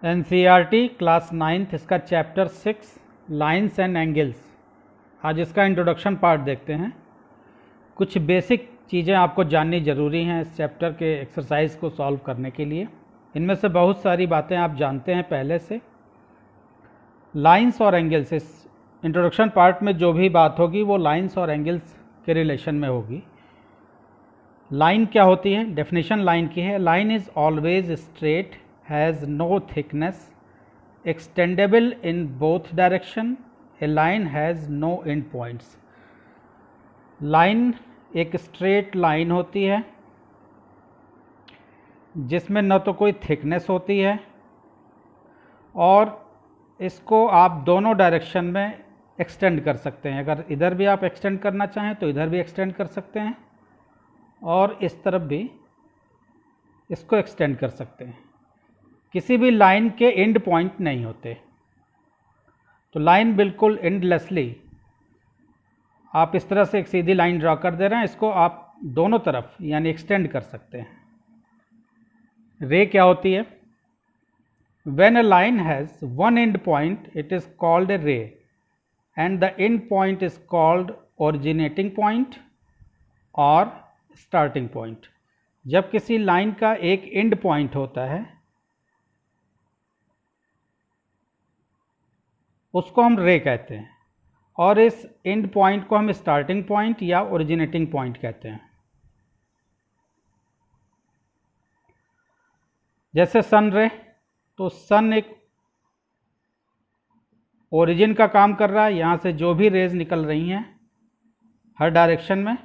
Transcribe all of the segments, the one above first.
NCERT class 9th इसका chapter 6 lines and angles. आज इसका इंट्रोडक्शन पार्ट देखते हैं। कुछ बेसिक चीज़ें आपको जाननी ज़रूरी हैं इस चैप्टर के एक्सरसाइज को सॉल्व करने के लिए। इनमें से बहुत सारी बातें आप जानते हैं पहले से। लाइन्स और एंगल्स, इस इंट्रोडक्शन पार्ट में जो भी बात होगी वो लाइन्स और एंगल्स के रिलेशन में होगी। लाइन क्या होती है? डेफिनेशन लाइन की है, line is always straight, has no thickness, extendable in both direction, a line has no end points। Line एक स्ट्रेट लाइन होती है जिसमें न तो कोई थिकनेस होती है और इसको आप दोनों डायरेक्शन में एक्सटेंड कर सकते हैं। अगर इधर भी आप एक्सटेंड करना चाहें तो इधर भी एक्सटेंड कर सकते हैं और इस तरफ भी इसको एक्सटेंड कर सकते हैं। किसी भी लाइन के एंड पॉइंट नहीं होते, तो लाइन बिल्कुल एंडलेसली आप इस तरह से एक सीधी लाइन ड्रॉ कर दे रहे हैं, इसको आप दोनों तरफ यानी एक्सटेंड कर सकते हैं। रे क्या होती है? When a line has one end point it is called a ray and the end point is called originating point और स्टार्टिंग पॉइंट। जब किसी लाइन का एक एंड पॉइंट होता है उसको हम रे कहते हैं और इस एंड पॉइंट को हम स्टार्टिंग पॉइंट या ओरिजिनेटिंग पॉइंट कहते हैं। जैसे सन रे, तो सन एक ओरिजिन का काम कर रहा है, यहाँ से जो भी रेज निकल रही हैं हर डायरेक्शन में।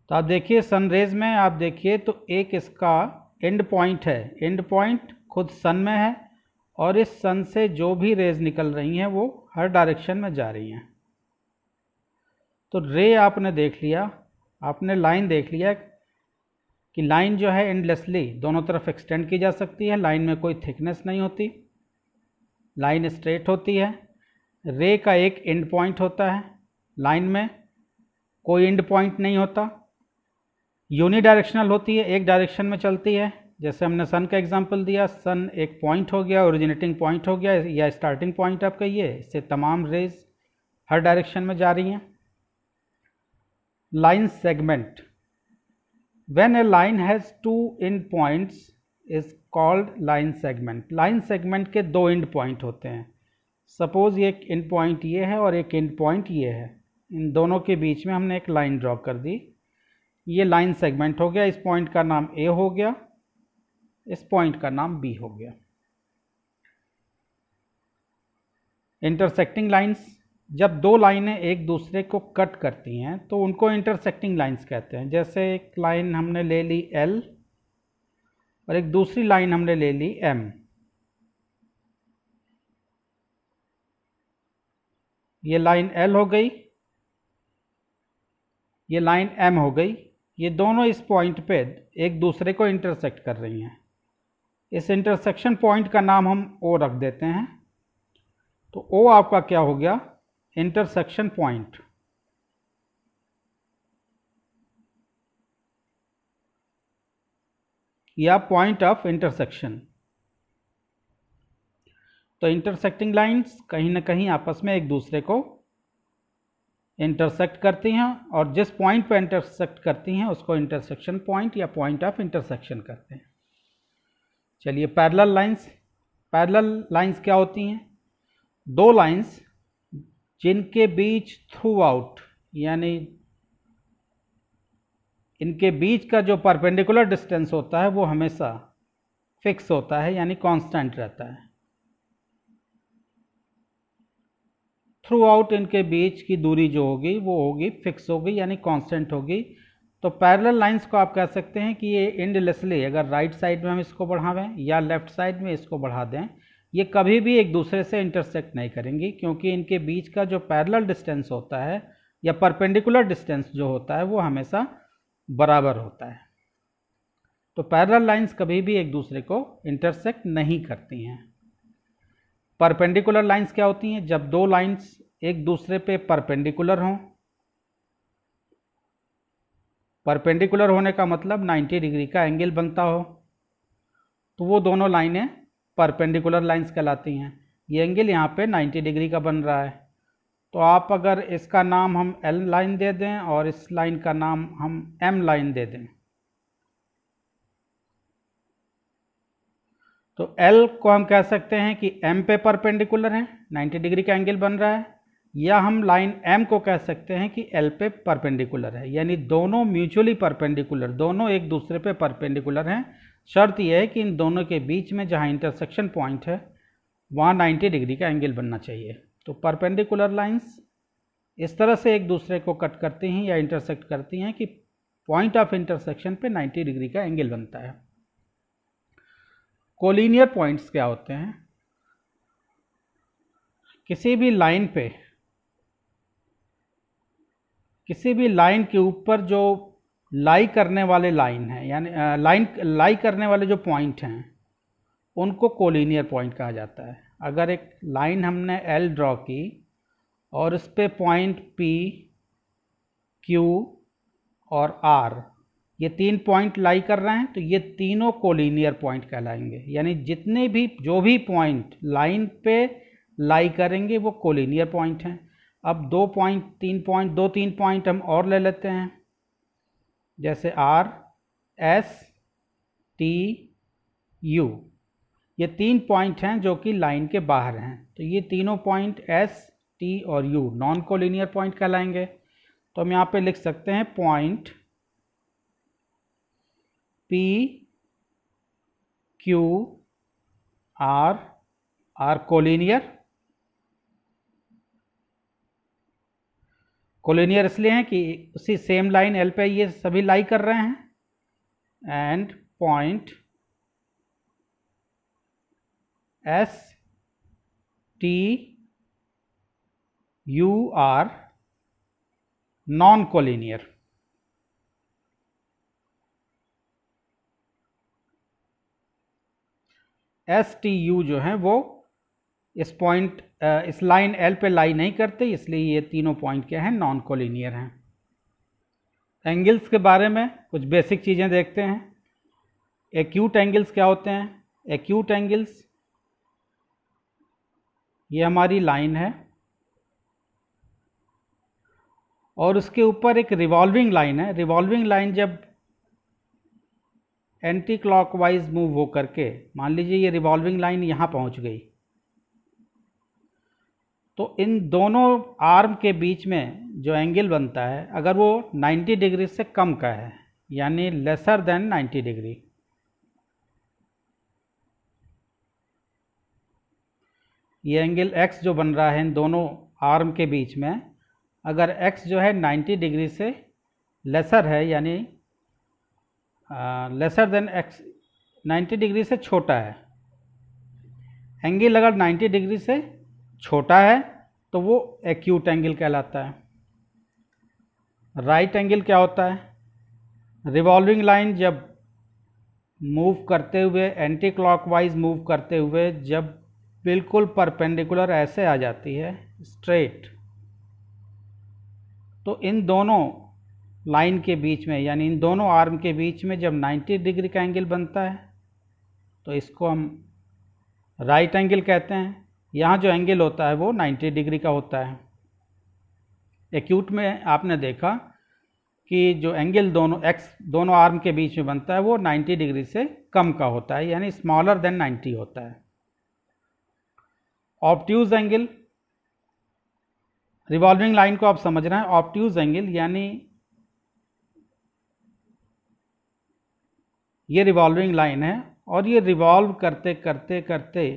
तो आप देखिए सन रेज में आप देखिए तो एक इसका एंड पॉइंट है, एंड पॉइंट खुद सन में है और इस सन से जो भी रेज निकल रही हैं वो हर डायरेक्शन में जा रही हैं। तो रे आपने देख लिया, आपने लाइन देख लिया कि लाइन जो है एंडलेसली दोनों तरफ एक्सटेंड की जा सकती है, लाइन में कोई थिकनेस नहीं होती, लाइन स्ट्रेट होती है। रे का एक एंड पॉइंट होता है, लाइन में कोई एंड पॉइंट नहीं होता, यूनिडायरेक्शनल होती है, एक डायरेक्शन में चलती है। जैसे हमने सन का एग्जांपल दिया, सन एक पॉइंट हो गया, ओरिजिनेटिंग पॉइंट हो गया या स्टार्टिंग पॉइंट आप कहिए, इससे तमाम रेज हर डायरेक्शन में जा रही हैं। Line segment, when a line has two end points is called line segment. Line segment के दो एंड पॉइंट होते हैं। सपोज ये एक एंड पॉइंट ये है और एक एंड पॉइंट ये है, इन दोनों के बीच में हमने एक लाइन ड्रॉ कर दी, ये लाइन सेगमेंट हो गया। इस पॉइंट का नाम ए हो गया, इस पॉइंट का नाम बी हो गया। इंटरसेक्टिंग लाइंस, जब दो लाइनें एक दूसरे को कट करती हैं तो उनको इंटरसेक्टिंग लाइंस कहते हैं। जैसे एक लाइन हमने ले ली एल और एक दूसरी लाइन हमने ले ली एम, ये लाइन एल हो गई, ये लाइन एम हो गई, ये दोनों इस पॉइंट पे एक दूसरे को इंटरसेक्ट कर रही हैं। इस इंटरसेक्शन पॉइंट का नाम हम ओ रख देते हैं। तो ओ आपका क्या हो गया? Intersection point. या पॉइंट ऑफ इंटरसेक्शन। तो इंटरसेक्टिंग लाइंस कहीं ना कहीं आपस में एक दूसरे को इंटरसेक्ट करती हैं और जिस पॉइंट पर इंटरसेक्ट करती हैं उसको इंटरसेक्शन पॉइंट या पॉइंट ऑफ इंटरसेक्शन करते हैं। चलिए पैरेलल लाइंस। पैरेलल लाइंस क्या होती हैं? दो लाइंस जिनके बीच थ्रू आउट यानी इनके बीच का जो परपेंडिकुलर डिस्टेंस होता है वो हमेशा फिक्स होता है यानी कांस्टेंट रहता है। थ्रू आउट इनके बीच की दूरी जो होगी वो होगी फिक्स होगी यानी कांस्टेंट होगी। तो पैरेलल लाइंस को आप कह सकते हैं कि ये एंडलेसली, अगर राइट साइड में हम इसको बढ़ावें या लेफ्ट साइड में इसको बढ़ा दें, ये कभी भी एक दूसरे से इंटरसेक्ट नहीं करेंगी क्योंकि इनके बीच का जो पैरेलल डिस्टेंस होता है या परपेंडिकुलर डिस्टेंस जो होता है वो हमेशा बराबर होता है। तो पैरेलल लाइंस कभी भी एक दूसरे को इंटरसेक्ट नहीं करती हैं। परपेंडिकुलर लाइंस क्या होती हैं? जब दो लाइंस एक दूसरे पे परपेंडिकुलर हों। परपेंडिकुलर होने का मतलब 90 डिग्री का एंगल बनता हो। तो वो दोनों लाइनें परपेंडिकुलर लाइंस कहलाती हैं। ये एंगल यहाँ पे 90 डिग्री का बन रहा है। तो आप अगर इसका नाम हम एल लाइन दे दें और इस लाइन का नाम हम एम लाइन दे दें, तो एल को हम कह सकते हैं कि एम पे परपेंडिकुलर है, 90 डिग्री का एंगल बन रहा है, या हम लाइन एम को कह सकते हैं कि एल पे परपेंडिकुलर है। यानी दोनों म्यूचुअली परपेंडिकुलर, दोनों एक दूसरे पे परपेंडिकुलर हैं। शर्त यह है कि इन दोनों के बीच में जहाँ इंटरसेक्शन पॉइंट है वहाँ 90 डिग्री का एंगल बनना चाहिए। तो परपेंडिकुलर लाइंस इस तरह से एक दूसरे को कट करती हैं या इंटरसेक्ट करती हैं कि पॉइंट ऑफ इंटरसेक्शन पे 90 डिग्री का एंगल बनता है। कोलिनियर पॉइंट्स क्या होते हैं? किसी भी लाइन पे, किसी भी लाइन के ऊपर जो लाई करने वाले लाइन है, यानी लाई करने वाले जो पॉइंट हैं उनको कोलिनियर पॉइंट कहा जाता है। अगर एक लाइन हमने एल ड्रॉ की और उस पे पॉइंट पी, क्यू और आर, ये 3 पॉइंट लाई कर रहे हैं, तो ये तीनों कोलिनियर पॉइंट कहलाएंगे। यानी जितने भी जो भी पॉइंट लाइन पे लाई करेंगे वो कोलिनियर पॉइंट हैं। अब 2 3 पॉइंट हम और ले लेते हैं, जैसे आर, एस, टी, यू। ये 3 पॉइंट हैं जो कि लाइन के बाहर हैं, तो ये तीनों पॉइंट एस, टी और यू नॉन कोलिनियर पॉइंट कहलाएंगे। तो हम यहाँ पे लिख सकते हैं point P, Q, R collinear. Collinear इसलिए हैं कि उसी सेम लाइन एल पे ये सभी लाई कर रहे हैं। And point S, T, U are non collinear. S, T, U जो हैं वो इस पॉइंट इस लाइन एल पे लाई नहीं करते, इसलिए ये तीनों पॉइंट क्या हैं? नॉन कोलिनियर हैं। एंगल्स के बारे में कुछ बेसिक चीज़ें देखते हैं। एक्यूट एंगल्स क्या होते हैं? एक्यूट एंगल्स, ये हमारी लाइन है और उसके ऊपर एक रिवॉल्विंग लाइन है। रिवॉल्विंग लाइन जब एंटी क्लॉकवाइज मूव हो करके, मान लीजिए ये रिवॉल्विंग लाइन यहाँ पहुँच गई, तो इन दोनों आर्म के बीच में जो एंगल बनता है, अगर वो 90 डिग्री से कम का है, यानी लेसर देन 90 डिग्री, ये एंगल x जो बन रहा है इन दोनों आर्म के बीच में, अगर x जो है 90 डिग्री से लेसर है, यानी लेसर देन x, 90 डिग्री से छोटा है, एंगल अगर 90 डिग्री से छोटा है तो वो एक्यूट एंगल कहलाता है। राइट एंगल क्या होता है? रिवॉल्विंग लाइन जब मूव करते हुए, एंटी क्लॉकवाइज मूव करते हुए जब बिल्कुल परपेंडिकुलर ऐसे आ जाती है स्ट्रेट, तो इन दोनों लाइन के बीच में, यानी इन दोनों आर्म के बीच में जब 90 डिग्री का एंगल बनता है तो इसको हम राइट एंगल कहते हैं। यहाँ जो एंगल होता है वो 90 डिग्री का होता है। एक्यूट में आपने देखा कि जो एंगल दोनों आर्म के बीच में बनता है वो 90 डिग्री से कम का होता है, यानी स्मॉलर देन 90 होता है। ऑब्ट्यूज एंगल, रिवॉल्विंग लाइन को आप समझ रहे हैं। ऑब्ट्यूज एंगल यानी ये रिवॉल्विंग लाइन है और ये रिवॉल्व करते करते करते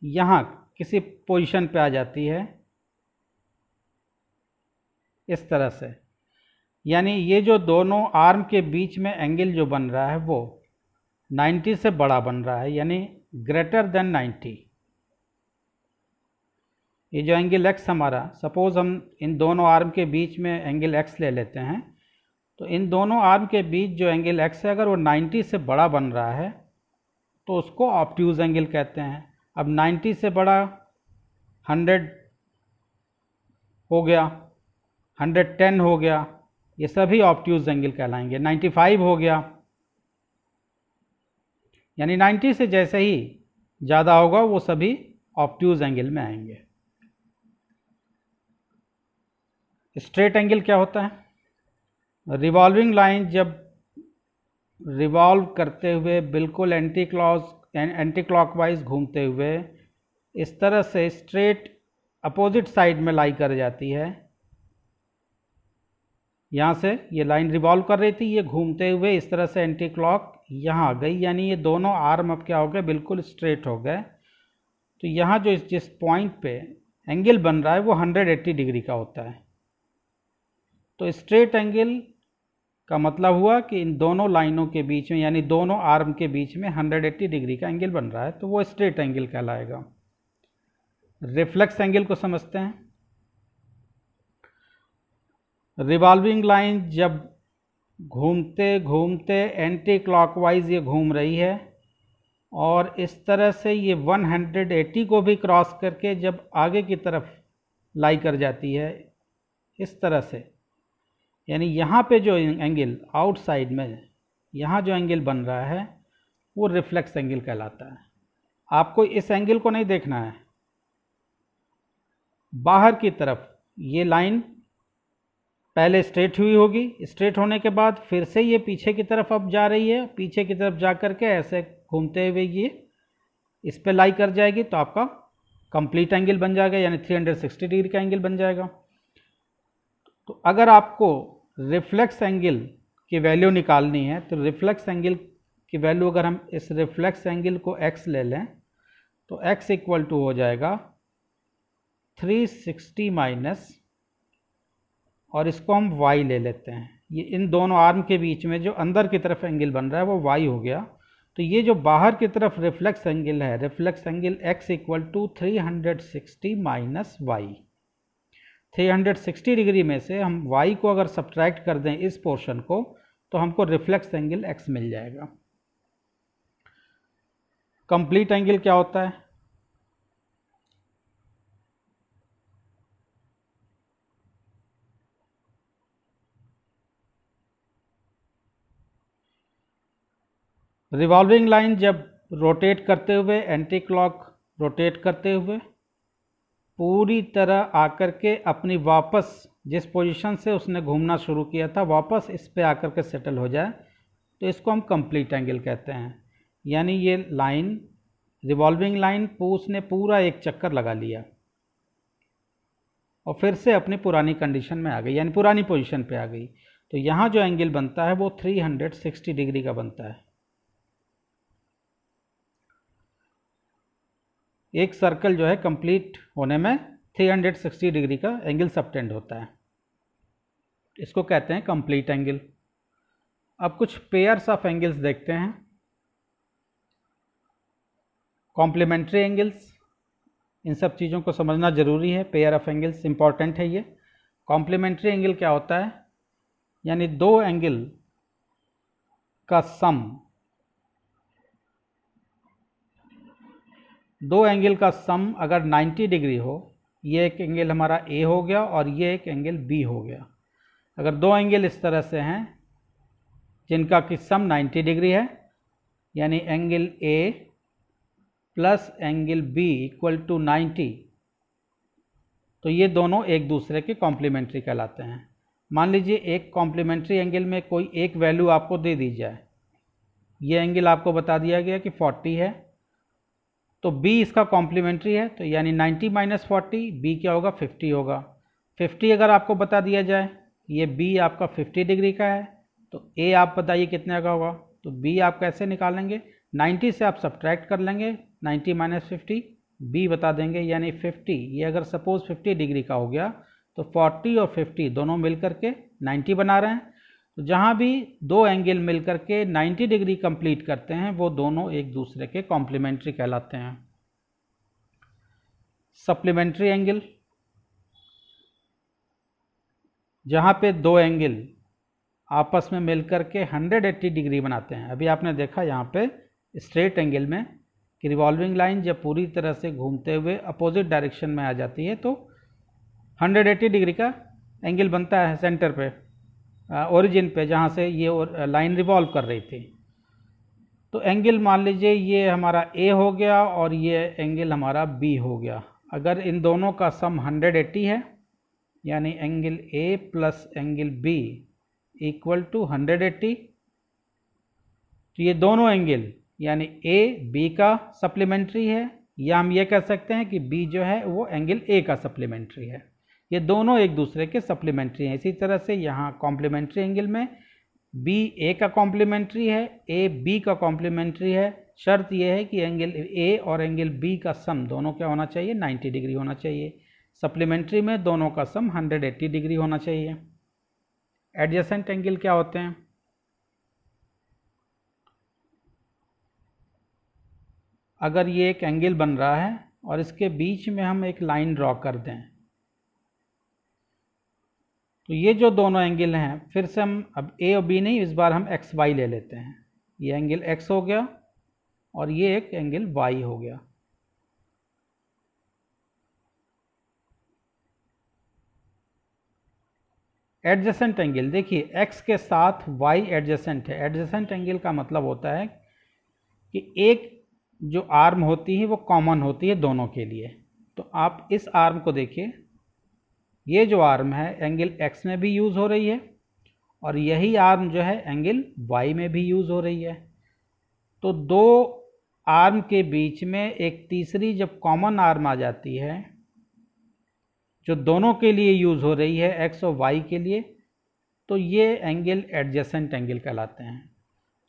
यहाँ किसी पोजीशन पे आ जाती है इस तरह से, यानी ये जो दोनों आर्म के बीच में एंगल जो बन रहा है वो 90 से बड़ा बन रहा है, यानी ग्रेटर देन 90। ये जो एंगल x हमारा, सपोज हम इन दोनों आर्म के बीच में एंगल x ले लेते हैं, तो इन दोनों आर्म के बीच जो एंगल x है अगर वो 90 से बड़ा बन रहा है तो उसको ऑब्ट्यूज एंगल कहते हैं। अब 90 से बड़ा 100 हो गया, 110 हो गया, ये सभी ऑब्ट्यूज एंगल कहलाएंगे। 95 हो गया, यानी 90 से जैसे ही ज़्यादा होगा वो सभी ऑब्ट्यूज एंगल में आएंगे। स्ट्रेट एंगल क्या होता है? रिवॉल्विंग लाइन जब रिवॉल्व करते हुए बिल्कुल एंटी क्लॉकवाइज घूमते हुए इस तरह से स्ट्रेट अपोजिट साइड में लाई कर जाती है, यहाँ से ये लाइन रिवॉल्व कर रही थी, ये घूमते हुए इस तरह से एंटी क्लॉक यहाँ आ गई, यानी ये दोनों आर्म अब क्या हो गए, बिल्कुल स्ट्रेट हो गए। तो यहाँ जो जिस पॉइंट पे एंगल बन रहा है वो 180 डिग्री का होता है। तो स्ट्रेट एंगल का मतलब हुआ कि इन दोनों लाइनों के बीच में, यानी दोनों आर्म के बीच में 180 डिग्री का एंगल बन रहा है, तो वो स्ट्रेट एंगल कहलाएगा। रिफ्लेक्स एंगल को समझते हैं। रिवॉल्विंग लाइन जब घूमते घूमते एंटी क्लॉकवाइज ये घूम रही है और इस तरह से ये 180 को भी क्रॉस करके जब आगे की तरफ लाई कर जाती है इस तरह से, यानी यहाँ पे जो एंगल आउटसाइड में यहाँ जो एंगल बन रहा है वो रिफ्लेक्स एंगल कहलाता है। आपको इस एंगल को नहीं देखना है, बाहर की तरफ ये लाइन पहले स्ट्रेट हुई होगी, स्ट्रेट होने के बाद फिर से ये पीछे की तरफ अब जा रही है, पीछे की तरफ जा कर के ऐसे घूमते हुए ये इस पे लाई कर जाएगी, तो आपका कंप्लीट एंगल बन जाएगा, यानी 360 डिग्री का एंगल बन जाएगा। तो अगर आपको रिफ्लेक्स एंगल की वैल्यू निकालनी है तो रिफ्लेक्स एंगल की वैल्यू अगर हम इस रिफ्लेक्स एंगल को x ले लें तो x इक्वल टू हो जाएगा 360 माइनस, और इसको हम y ले लेते हैं। ये इन दोनों आर्म के बीच में जो अंदर की तरफ एंगल बन रहा है वो y हो गया। तो ये जो बाहर की तरफ रिफ्लेक्स एंगल है, reflex angle x equal to 360 minus Y. 360 degree में से हम y को अगर सब्ट्रैक्ट कर दें इस पोर्शन को तो हमको रिफ्लेक्स एंगल x मिल जाएगा। कंप्लीट एंगल क्या होता है? रिवॉल्विंग लाइन जब रोटेट करते हुए एंटी क्लॉक रोटेट करते हुए पूरी तरह आकर के अपनी वापस जिस पोजीशन से उसने घूमना शुरू किया था वापस इस पे आकर के सेटल हो जाए तो इसको हम कंप्लीट एंगल कहते हैं। यानी ये लाइन रिवॉल्विंग लाइन उसने पूरा एक चक्कर लगा लिया और फिर से अपनी पुरानी कंडीशन में आ गई, यानी पुरानी पोजीशन पे आ गई। तो यहाँ जो एंगल बनता है वो 360 डिग्री का बनता है। एक सर्कल जो है कंप्लीट होने में 360 डिग्री का एंगल सबटेंड होता है, इसको कहते हैं कंप्लीट एंगल। अब कुछ पेयर्स ऑफ एंगल्स देखते हैं। कॉम्प्लीमेंट्री एंगल्स, इन सब चीज़ों को समझना ज़रूरी है, पेयर ऑफ एंगल्स इंपॉर्टेंट है ये। कॉम्प्लीमेंट्री एंगल क्या होता है? यानी दो एंगल का सम, दो एंगल का सम अगर 90 डिग्री हो, ये एक एंगल हमारा A हो गया और ये एक एंगल B हो गया। अगर दो एंगल इस तरह से हैं जिनका कि सम 90 डिग्री है, यानी angle A plus angle B equal to 90, तो ये दोनों एक दूसरे के कॉम्प्लीमेंट्री कहलाते हैं। मान लीजिए एक कॉम्प्लीमेंट्री एंगल में कोई एक वैल्यू आपको दे दी जाए, ये एंगल आपको बता दिया गया कि 40 है, तो B इसका कॉम्प्लीमेंट्री है, तो यानी 90 माइनस 40 B क्या होगा, 50 होगा। 50 अगर आपको बता दिया जाए ये B आपका 50 डिग्री का है, तो A आप बताइए कितने का होगा। तो B आप कैसे निकालेंगे, 90 से आप सब्ट्रैक्ट कर लेंगे, 90 माइनस 50 B बता देंगे, यानी 50, ये अगर सपोज 50 डिग्री का हो गया तो 40 और 50 दोनों मिलकर के 90 बना रहे हैं। तो जहाँ भी दो एंगल मिलकर के 90 डिग्री कंप्लीट करते हैं वो दोनों एक दूसरे के कॉम्प्लीमेंट्री कहलाते हैं। सप्लीमेंट्री एंगल, जहाँ पे दो एंगल आपस में मिलकर के 180 डिग्री बनाते हैं। अभी आपने देखा यहाँ पे स्ट्रेट एंगल में कि रिवॉल्विंग लाइन जब पूरी तरह से घूमते हुए अपोजिट डायरेक्शन में आ जाती है तो 180 डिग्री का एंगल बनता है सेंटर पे, ओरिजिन पे, जहाँ से ये लाइन रिवॉल्व कर रही थी। तो एंगल मान लीजिए ये हमारा ए हो गया और ये एंगल हमारा बी हो गया। अगर इन दोनों का सम 180 है, यानी angle A plus angle B equal to 180, तो ये दोनों एंगल यानी ए बी का सप्लीमेंट्री है, या हम ये कह सकते हैं कि बी जो है वो एंगल ए का सप्लीमेंट्री है। ये दोनों एक दूसरे के सप्लीमेंट्री हैं। इसी तरह से यहाँ कॉम्प्लीमेंट्री एंगल में बी ए का कॉम्प्लीमेंट्री है, ए बी का कॉम्प्लीमेंट्री है। शर्त यह है कि एंगल ए और एंगल बी का सम दोनों क्या होना चाहिए, 90 डिग्री होना चाहिए। सप्लीमेंट्री में दोनों का सम 180 डिग्री होना चाहिए। एडजेसेंट एंगल क्या होते हैं? अगर ये एक एंगल बन रहा है और इसके बीच में हम एक लाइन ड्रॉ कर दें, तो ये जो दोनों एंगल हैं, फिर से हम अब ए और बी नहीं, इस बार हम एक्स वाई ले लेते हैं। ये एंगल एक्स हो गया और ये एक एंगल वाई हो गया। एडजेसेंट एंगल देखिए, एक्स के साथ वाई एडजेसेंट है। एडजेसेंट एंगल का मतलब होता है कि एक जो आर्म होती है वो कॉमन होती है दोनों के लिए। तो आप इस आर्म को देखिए, ये जो आर्म है एंगल एक्स में भी यूज़ हो रही है और यही आर्म जो है एंगल वाई में भी यूज़ हो रही है। तो दो आर्म के बीच में एक तीसरी जब कॉमन आर्म आ जाती है जो दोनों के लिए यूज़ हो रही है, एक्स और वाई के लिए, तो ये एंगल एडजेसेंट एंगल कहलाते हैं।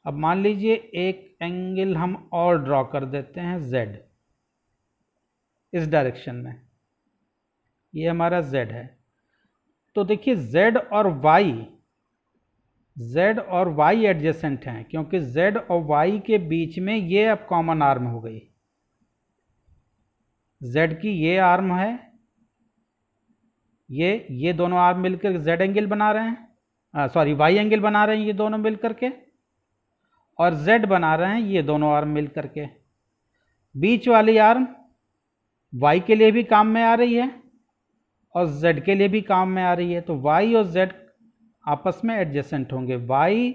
अब मान लीजिए एक एंगल हम और ड्रॉ कर देते हैं z, इस डायरेक्शन में, ये हमारा z है। तो देखिए z और y एडजेसेंट हैं, क्योंकि z और y के बीच में ये अब कॉमन आर्म हो गई। z की ये आर्म है, ये दोनों आर्म मिलकर z एंगल बना रहे हैं, सॉरी y एंगल बना रहे हैं ये दोनों मिल करके, और z बना रहे हैं ये दोनों आर्म मिल करके। बीच वाली आर्म y के लिए भी काम में आ रही है और z के लिए भी काम में आ रही है। तो y और z आपस में एडजेसेंट होंगे, y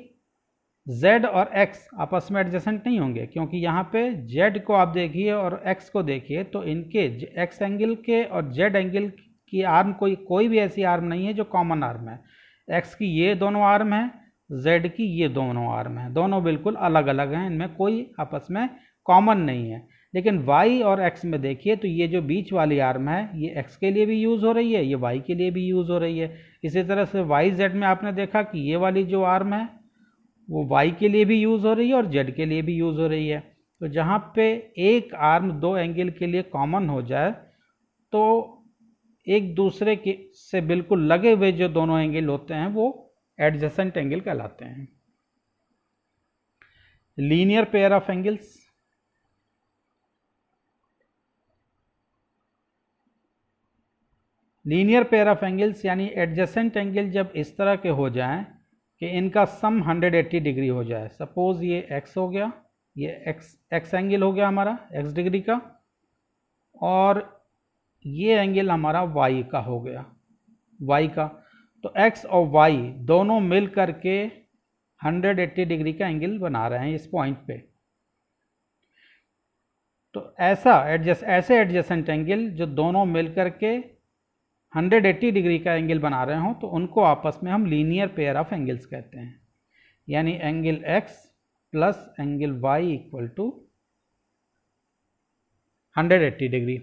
z और x आपस में एडजेसेंट नहीं होंगे, क्योंकि यहाँ पे z को आप देखिए और x को देखिए, तो इनके x एंगल के और z एंगल की आर्म कोई भी ऐसी आर्म नहीं है जो कॉमन आर्म है। x की ये दोनों आर्म है, z की ये दोनों आर्म है, दोनों बिल्कुल अलग अलग हैं, इनमें कोई आपस में कॉमन नहीं है। लेकिन y और x में देखिए, तो ये जो बीच वाली आर्म है ये x के लिए भी यूज़ हो रही है, ये y के लिए भी यूज़ हो रही है। इसी तरह से y z में आपने देखा कि ये वाली जो आर्म है वो y के लिए भी यूज़ हो रही है और z के लिए भी यूज़ हो रही है। तो जहाँ पे एक आर्म दो एंगल के लिए कॉमन हो जाए, तो एक दूसरे के से बिल्कुल लगे हुए जो दोनों एंगल होते हैं वो एडजेसेंट एंगल कहलाते हैं। Linear pair of angles, linear pair of angles यानी एडजेसेंट एंगल जब इस तरह के हो जाएं कि इनका सम 180 डिग्री हो जाए। सपोज ये x हो गया, ये x एंगल हो गया हमारा x डिग्री का, और ये एंगल हमारा y का हो गया, y का। तो x और y दोनों मिल करके 180 डिग्री का एंगल बना रहे हैं इस पॉइंट पे। तो ऐसे एडजेसेंट एंगल जो दोनों मिल करके 180 डिग्री का एंगल बना रहे हों, तो उनको आपस में हम लीनियर पेयर ऑफ एंगल्स कहते हैं। यानी angle x plus angle y equal to 180 degree.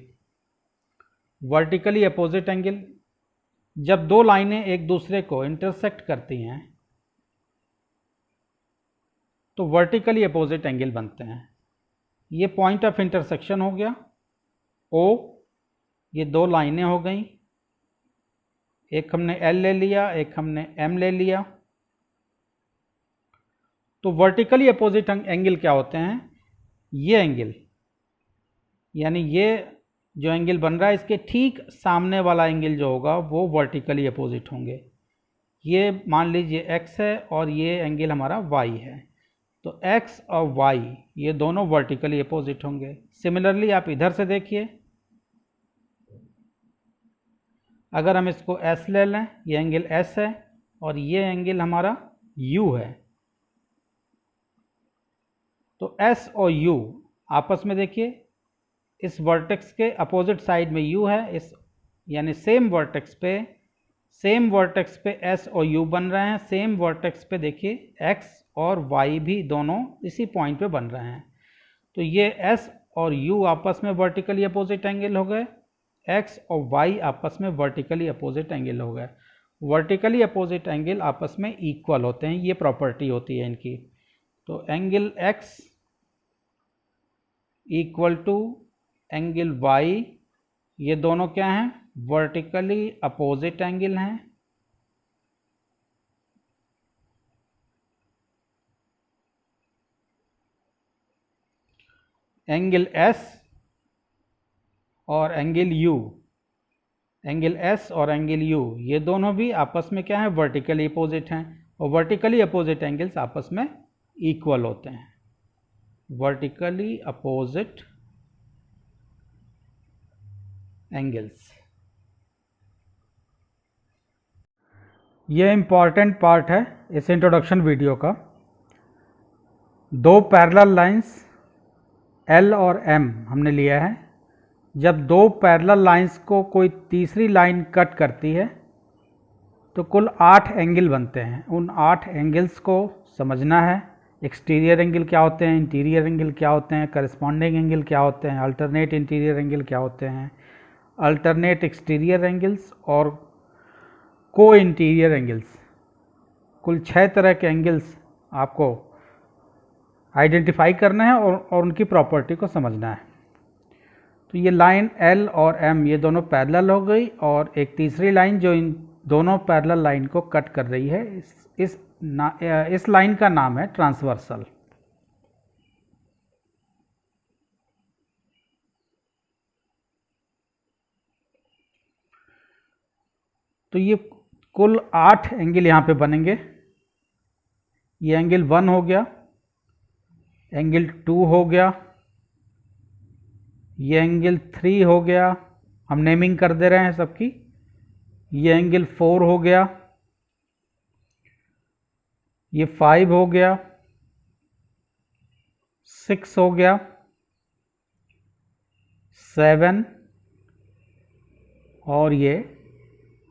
Vertically opposite angle, जब दो लाइनें एक दूसरे को इंटरसेक्ट करती हैं तो वर्टिकली अपोजिट एंगल बनते हैं। ये पॉइंट ऑफ इंटरसेक्शन हो गया O, ये दो लाइनें हो गई, एक हमने L ले लिया, एक हमने M ले लिया। तो वर्टिकली अपोजिट एंगल क्या होते हैं? ये एंगल, यानी ये जो एंगल बन रहा है इसके ठीक सामने वाला एंगल जो होगा वो वर्टिकली अपोजिट होंगे। ये मान लीजिए x है और ये एंगल हमारा y है, तो x और y ये दोनों वर्टिकली अपोजिट होंगे। सिमिलरली आप इधर से देखिए, अगर हम इसको s ले लें, ये एंगल s है और ये एंगल हमारा u है, तो एस और यू आपस में देखिए, इस वर्टेक्स के अपोजिट साइड में यू है, इस यानी सेम वर्टेक्स पे एस और यू बन रहे हैं, सेम वर्टेक्स पे देखिए एक्स और वाई भी दोनों इसी पॉइंट पे बन रहे हैं। तो ये एस और यू आपस में वर्टिकली अपोजिट एंगल हो गए, एक्स और वाई आपस में वर्टिकली अपोजिट एंगल हो गए। वर्टिकली अपोजिट एंगल आपस में इक्वल होते हैं, ये प्रॉपर्टी होती है इनकी। तो angle X equal to angle Y, ये दोनों क्या हैं, वर्टिकली अपोजिट एंगल हैं। एंगल एस और एंगल यू, एंगल एस और एंगल यू ये दोनों भी आपस में क्या है, वर्टिकली अपोजिट हैं, और वर्टिकली अपोजिट एंगल्स आपस में इक्वल होते हैं। वर्टिकली अपोजिट एंगल्स, ये इम्पॉर्टेंट पार्ट है इस इंट्रोडक्शन वीडियो का। दो पैरेलल लाइंस L और M हमने लिया है। जब दो पैरेलल लाइंस को कोई तीसरी लाइन कट करती है तो कुल 8 एंगल बनते हैं। उन 8 एंगल्स को समझना है। एक्सटीरियर एंगल क्या होते हैं, इंटीरियर एंगल क्या होते हैं, करस्पॉन्डिंग एंगल क्या होते हैं, अल्टरनेट इंटीरियर एंगल क्या होते हैं, अल्टरनेट एक्सटीरियर एंगल्स और को इंटीरियर एंगल्स। कुल 6 तरह के एंगल्स आपको आइडेंटिफाई करना है और उनकी प्रॉपर्टी को समझना है। तो ये लाइन L और M ये दोनों पैरेलल हो गई, और एक तीसरी लाइन जो इन दोनों पैरेलल लाइन को कट कर रही है, इस लाइन का नाम है ट्रांसवर्सल। तो ये कुल 8 एंगल यहाँ पे बनेंगे। ये एंगल 1 हो गया, एंगल 2 हो गया, ये एंगल 3 हो गया, हम नेमिंग कर दे रहे हैं सबकी। ये एंगल 4 हो गया, ये 5 हो गया, 6 हो गया, 7 और ये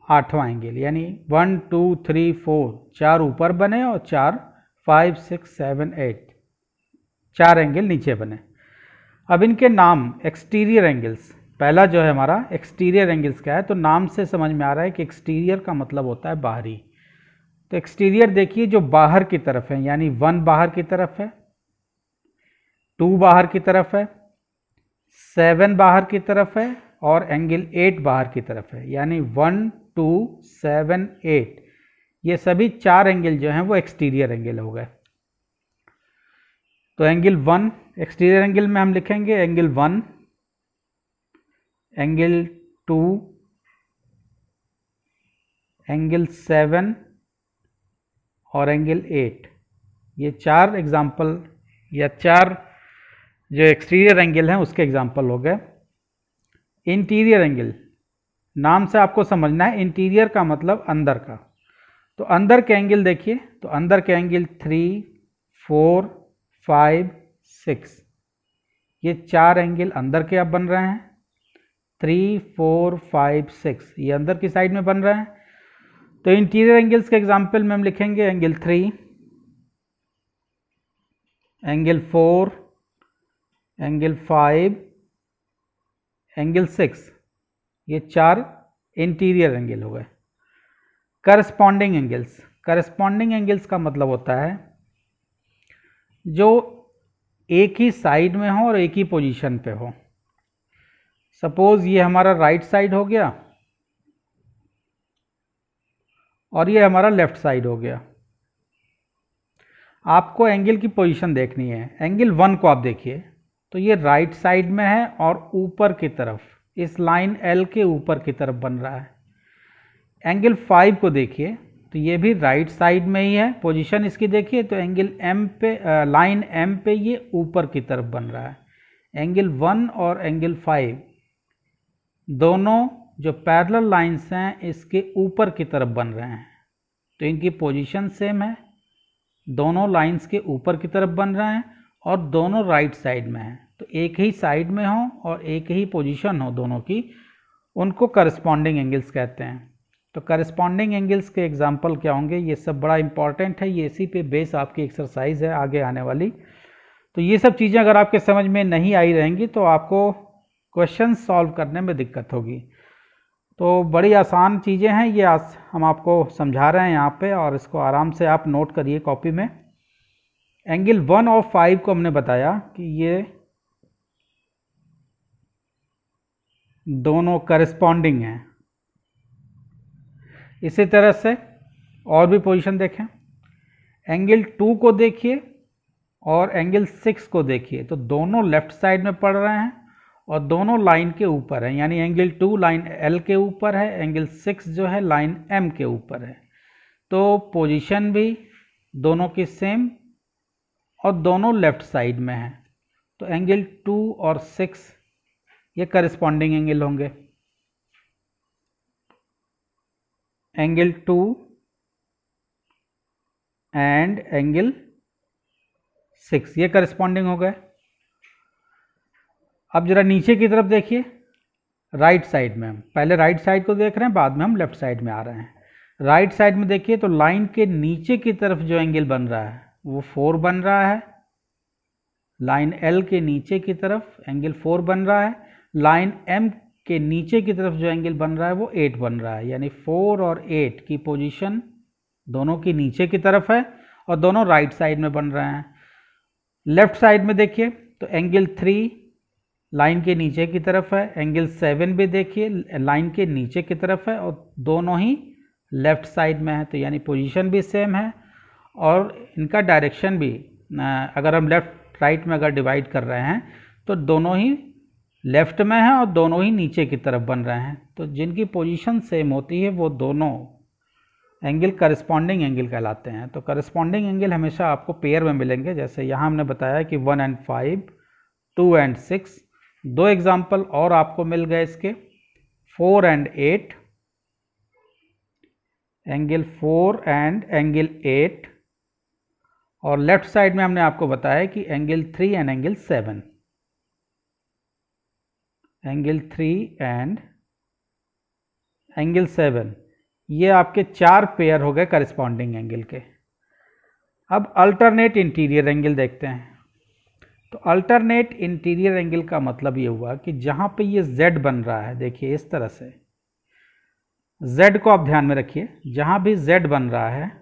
8वां एंगल, यानी 1 2 3 4 4 ऊपर बने और 4 5 6 7 8 4 एंगल नीचे बने। अब इनके नाम एक्सटीरियर एंगल्स, पहला जो है हमारा एक्सटीरियर एंगल्स क्या है, तो नाम से समझ में आ रहा है कि एक्सटीरियर का मतलब होता है बाहरी। तो एक्सटीरियर देखिए जो बाहर की तरफ है, यानी 1 बाहर की तरफ है, 2 बाहर की तरफ है, 7 बाहर की तरफ है और एंगल 8 बाहर की तरफ है, यानी 1 2 7 8 ये सभी 4 एंगल जो हैं वो एक्सटीरियर एंगल हो गए। तो एंगल 1 एक्सटीरियर एंगल में हम लिखेंगे एंगल 1, एंगल 2, एंगल 7 और एंगल 8। ये 4 एग्जाम्पल या 4 जो एक्सटीरियर एंगल हैं उसके एग्जाम्पल हो गए। इंटीरियर एंगल, नाम से आपको समझना है, इंटीरियर का मतलब अंदर का। तो अंदर के एंगल देखिए, तो अंदर के एंगल 3 4 5 6 ये 4 एंगल अंदर के अब बन रहे हैं। 3 4 5 6 ये अंदर की साइड में बन रहे हैं। तो इंटीरियर एंगल्स के एग्जाम्पल में हम लिखेंगे एंगल 3, एंगल 4, एंगल 5, एंगल 6 ये 4 इंटीरियर एंगल हो गए। करस्पॉन्डिंग एंगल्स, करस्पॉन्डिंग एंगल्स का मतलब होता है जो एक ही साइड में हो और एक ही पोजीशन पे हो। सपोज ये हमारा राइट साइड हो गया और ये हमारा लेफ्ट साइड हो गया। आपको एंगल की पोजीशन देखनी है। एंगल 1 को आप देखिए, तो ये राइट साइड में है और ऊपर की तरफ इस लाइन L के ऊपर की तरफ बन रहा है। एंगल 5 को देखिए, तो ये भी राइट साइड में ही है। पोजीशन इसकी देखिए, तो एंगल M पे लाइन M पे ये ऊपर की तरफ बन रहा है। एंगल 1 और एंगल 5 दोनों जो पैरेलल लाइंस हैं इसके ऊपर की तरफ बन रहे हैं, तो इनकी पोजीशन सेम है। दोनों लाइंस के ऊपर की तरफ बन रहे हैं और दोनों राइट साइड में हैं, तो एक ही साइड में हो और एक ही पोजीशन हो दोनों की, उनको करस्पॉन्डिंग एंगल्स कहते हैं। तो करस्पॉन्डिंग एंगल्स के एग्जांपल क्या होंगे, ये सब बड़ा इंपॉर्टेंट है, ये इसी पे बेस आपकी एक्सरसाइज है आगे आने वाली। तो ये सब चीज़ें अगर आपके समझ में नहीं आई रहेंगी तो आपको क्वेश्चन सॉल्व करने में दिक्कत होगी। तो बड़ी आसान चीज़ें हैं ये, आज हम आपको समझा रहे हैं यहाँ पे, और इसको आराम से आप नोट करिए कॉपी में। एंगल 1 और 5 को हमने बताया कि ये दोनों करस्पॉन्डिंग हैं। इसी तरह से और भी पोजीशन देखें, एंगल 2 को देखिए और एंगल 6 को देखिए, तो दोनों लेफ्ट साइड में पड़ रहे हैं और दोनों लाइन के ऊपर है, यानी एंगल 2 लाइन L के ऊपर है, एंगल 6 जो है लाइन M के ऊपर है। तो पोजीशन भी दोनों की सेम और दोनों लेफ्ट साइड में है, तो एंगल 2 और 6 ये करस्पॉन्डिंग एंगल होंगे। एंगल 2 एंड एंगल 6 ये करस्पॉन्डिंग हो गए। अब जरा नीचे की तरफ देखिए, राइट साइड में, हम पहले राइट साइड को देख रहे हैं, बाद में हम लेफ्ट साइड में आ रहे हैं। राइट साइड में देखिए तो लाइन के नीचे की तरफ जो एंगल बन रहा है वो 4 बन रहा है, लाइन L के नीचे की तरफ एंगल 4 बन रहा है, लाइन M के नीचे की तरफ जो एंगल बन रहा है वो 8 बन रहा है, यानी 4 और 8 की पोजीशन दोनों की नीचे की तरफ है और दोनों राइट साइड में बन रहे हैं। लेफ्ट साइड में देखिए तो एंगल 3 लाइन के नीचे की तरफ है, एंगल 7 भी देखिए लाइन के नीचे की तरफ है और दोनों ही लेफ्ट साइड में है, तो यानी पोजीशन भी सेम है और इनका डायरेक्शन भी, अगर हम लेफ्ट राइट में अगर डिवाइड कर रहे हैं तो दोनों ही लेफ्ट में है और दोनों ही नीचे की तरफ बन रहे हैं। तो जिनकी पोजीशन सेम होती है वो दोनों एंगल करस्पॉन्डिंग एंगल कहलाते हैं। तो करस्पॉन्डिंग एंगल हमेशा आपको पेयर में मिलेंगे, जैसे यहाँ हमने बताया कि 1 and 5, 2 and 6। दो एग्जाम्पल और आपको मिल गए इसके, 4 and 8, एंगल 4 एंड एंगल 8, और लेफ्ट साइड में हमने आपको बताया कि angle 3 and angle 7, angle 3 and angle 7, ये आपके 4 पेयर हो गए करस्पॉन्डिंग एंगल के। अब अल्टरनेट इंटीरियर एंगल देखते हैं। तो अल्टरनेट इंटीरियर एंगल का मतलब ये हुआ कि जहाँ पे ये Z बन रहा है, देखिए इस तरह से, Z को आप ध्यान में रखिए, जहाँ भी Z बन रहा है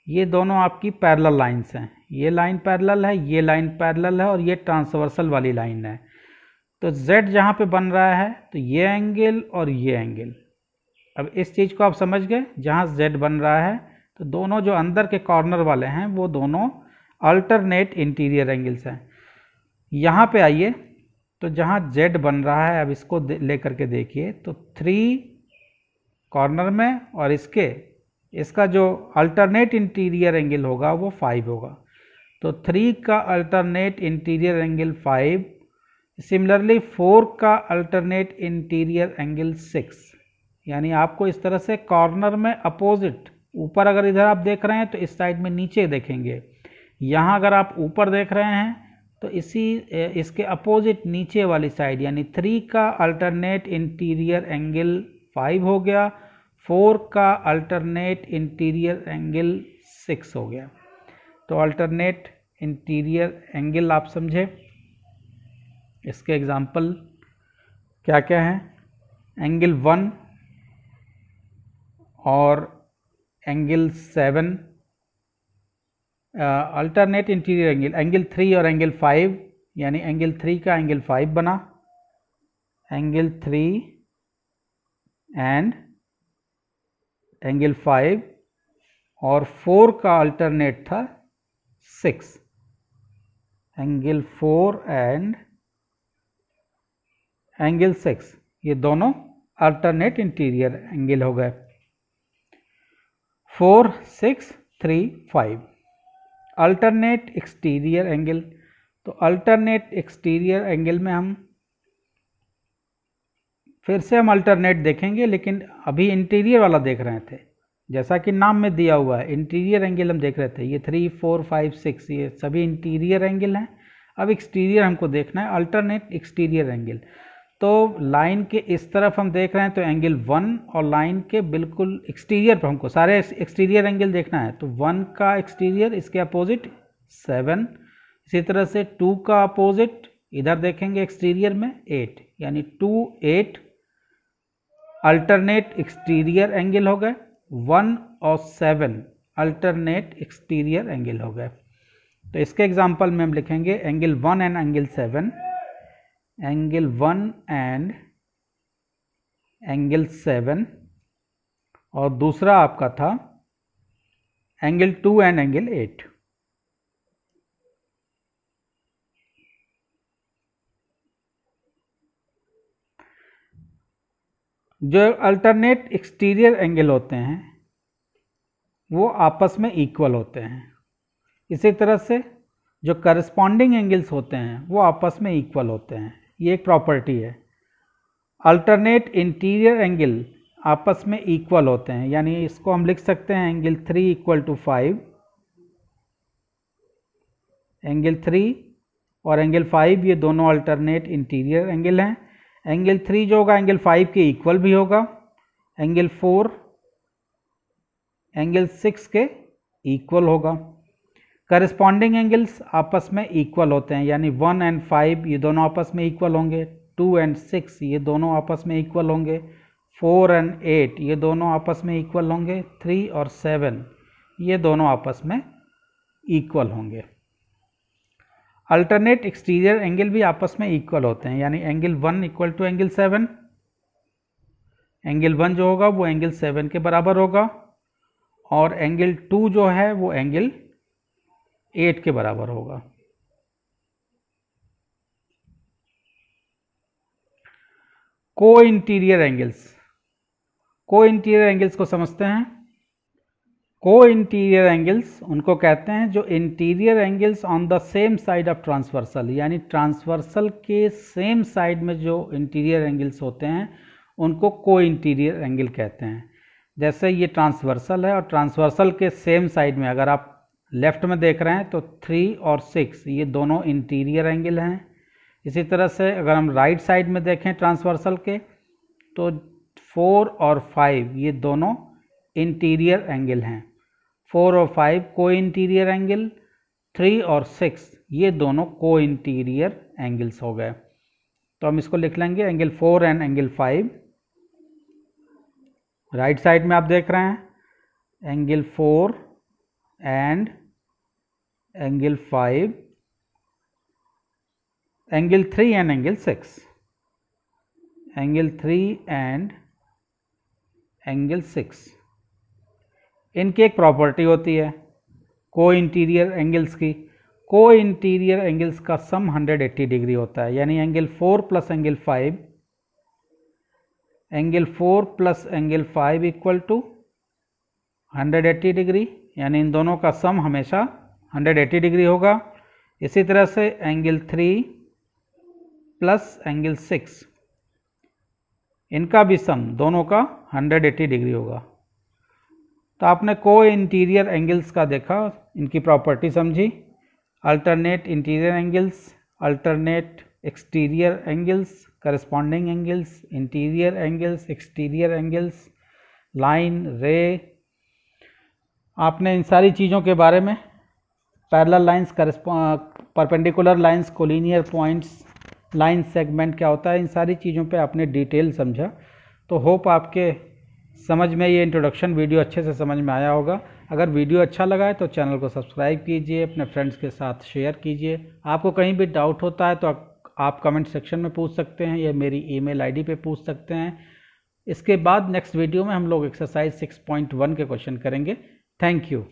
ये दोनों आपकी पैरेलल लाइंस हैं, ये लाइन पैरेलल है, ये लाइन पैरेलल है और ये ट्रांसवर्सल वाली लाइन है। तो Z जहाँ पे बन रहा है तो ये एंगल और ये एंगल, अब इस चीज़ को आप समझ गए, जहाँ Z बन रहा है तो दोनों जो अंदर के कॉर्नर वाले हैं वो दोनों अल्टरनेट इंटीरियर एंगल्स हैं। यहाँ पे आइए तो जहाँ Z बन रहा है, अब इसको लेकर के देखिए तो 3 कॉर्नर में और इसका जो अल्टरनेट इंटीरियर एंगल होगा वो 5 होगा। तो 3 का अल्टरनेट इंटीरियर एंगल 5, सिमिलरली 4 का अल्टरनेट इंटीरियर एंगल 6, यानी आपको इस तरह से कॉर्नर में अपोजिट, ऊपर अगर इधर आप देख रहे हैं तो इस साइड में नीचे देखेंगे, यहाँ अगर आप ऊपर देख रहे हैं तो इसके अपोजिट नीचे वाली साइड, यानी 3 का अल्टरनेट इंटीरियर एंगल 5 हो गया, 4 का अल्टरनेट इंटीरियर एंगल 6 हो गया। तो अल्टरनेट इंटीरियर एंगल आप समझे, इसके एग्जाम्पल क्या क्या हैं, एंगल 1 और angle 7, alternate interior angle, angle 3 और एंगल 5, यानी एंगल 3 का एंगल 5 बना, एंगल 3 एंड एंगल 5, और 4 का अल्टरनेट था 6, एंगल 4 एंड एंगल 6, ये दोनों अल्टरनेट इंटीरियर एंगल हो गए। 4, 6, 3, 5। अल्टरनेट एक्सटीरियर एंगल, तो अल्टरनेट एक्सटीरियर एंगल में हम फिर से अल्टरनेट देखेंगे, लेकिन अभी इंटीरियर वाला देख रहे थे। जैसा कि नाम में दिया हुआ है इंटीरियर एंगल हम देख रहे थे, ये 3, 4, 5, 6 ये सभी इंटीरियर एंगल हैं। अब एक्सटीरियर हमको देखना है, अल्टरनेट एक्सटीरियर एंगल। तो लाइन के इस तरफ हम देख रहे हैं तो एंगल 1, और लाइन के बिल्कुल एक्सटीरियर पर हमको सारे एक्सटीरियर एंगल देखना है। तो 1 का एक्सटीरियर इसके अपोजिट 7, इसी तरह से 2 का अपोजिट इधर देखेंगे एक्सटीरियर में 8, यानी 2, 8 अल्टरनेट एक्सटीरियर एंगल हो गए। 1 और 7 अल्टरनेट एक्सटीरियर एंगल हो गए। तो इसके एग्जांपल में हम लिखेंगे angle 1 and angle 7, angle 1 and angle 7, और दूसरा आपका था एंगल 2 एंड एंगल 8। जो अल्टरनेट एक्सटीरियर एंगल होते हैं वो आपस में इक्वल होते हैं। इसी तरह से जो करस्पॉन्डिंग एंगल्स होते हैं वो आपस में इक्वल होते हैं। ये एक प्रॉपर्टी है। अल्टरनेट इंटीरियर एंगल आपस में इक्वल होते हैं, यानी इसको हम लिख सकते हैं एंगल 3 = 5, एंगल 3 और एंगल 5 ये दोनों अल्टरनेट इंटीरियर एंगल हैं। एंगल 3 जो होगा एंगल 5 के इक्वल भी होगा, एंगल 4 एंगल 6 के इक्वल होगा। करस्पॉन्डिंग एंगल्स आपस में इक्वल होते हैं, यानी 1 एंड 5 ये दोनों आपस में इक्वल होंगे, 2 एंड 6 ये दोनों आपस में इक्वल होंगे, 4 एंड 8 ये दोनों आपस में इक्वल होंगे, 3 और 7 ये दोनों आपस में इक्वल होंगे। अल्टरनेट एक्सटीरियर एंगल भी आपस में इक्वल होते हैं, यानी एंगल 1 = एंगल 7, एंगल 1 जो होगा वो एंगल 7 के बराबर होगा, और एंगल 2 जो है वो एंगल 8 के बराबर होगा। को इंटीरियर एंगल्स, को इंटीरियर एंगल्स को समझते हैं। को इंटीरियर एंगल्स उनको कहते हैं जो interior angles on the same side of transversal, यानी ट्रांसवर्सल के सेम साइड में जो इंटीरियर एंगल्स होते हैं उनको को इंटीरियर एंगल कहते हैं। जैसे ये ट्रांसवर्सल है और ट्रांसवर्सल के सेम साइड में अगर आप लेफ्ट में देख रहे हैं तो 3 और 6 ये दोनों इंटीरियर एंगल हैं। इसी तरह से अगर हम राइट साइड में देखें ट्रांसवर्सल के तो 4 और 5 ये दोनों इंटीरियर एंगल हैं। 4 और 5 को इंटीरियर एंगल, 3 और 6 ये दोनों को इंटीरियर एंगल्स हो गए। तो हम इसको लिख लेंगे angle 4 and angle 5। Right side में आप देख रहे हैं angle 4 and angle 5, angle 3 and angle 6, angle 3 and angle 6। इनकी एक प्रॉपर्टी होती है को इंटीरियर एंगल्स की। को इंटीरियर एंगल्स का सम 180 डिग्री होता है, यानी angle 4 plus angle 5, angle 4 plus angle 5 = 180 degree, यानी इन दोनों का सम हमेशा 180 डिग्री होगा। इसी तरह से एंगल 3 प्लस एंगल 6 इनका भी सम दोनों का 180 डिग्री होगा। तो आपने को इंटीरियर एंगल्स का देखा, इनकी प्रॉपर्टी समझी। Alternate interior angles, alternate exterior angles, corresponding angles, interior angles, exterior angles, line, रे। आपने इन सारी चीज़ों के बारे में parallel lines, perpendicular lines, collinear points, line segment क्या होता है, इन सारी चीज़ों पे आपने डिटेल समझा। तो होप आपके समझ में ये इंट्रोडक्शन वीडियो अच्छे से समझ में आया होगा। अगर वीडियो अच्छा लगा है तो चैनल को सब्सक्राइब कीजिए, अपने फ्रेंड्स के साथ शेयर कीजिए। आपको कहीं भी डाउट होता है तो आप कमेंट सेक्शन में पूछ सकते हैं या मेरी ईमेल आईडी पे पूछ सकते हैं। इसके बाद नेक्स्ट वीडियो में हम लोग एक्सरसाइज 6.1 के क्वेश्चन करेंगे। Thank you.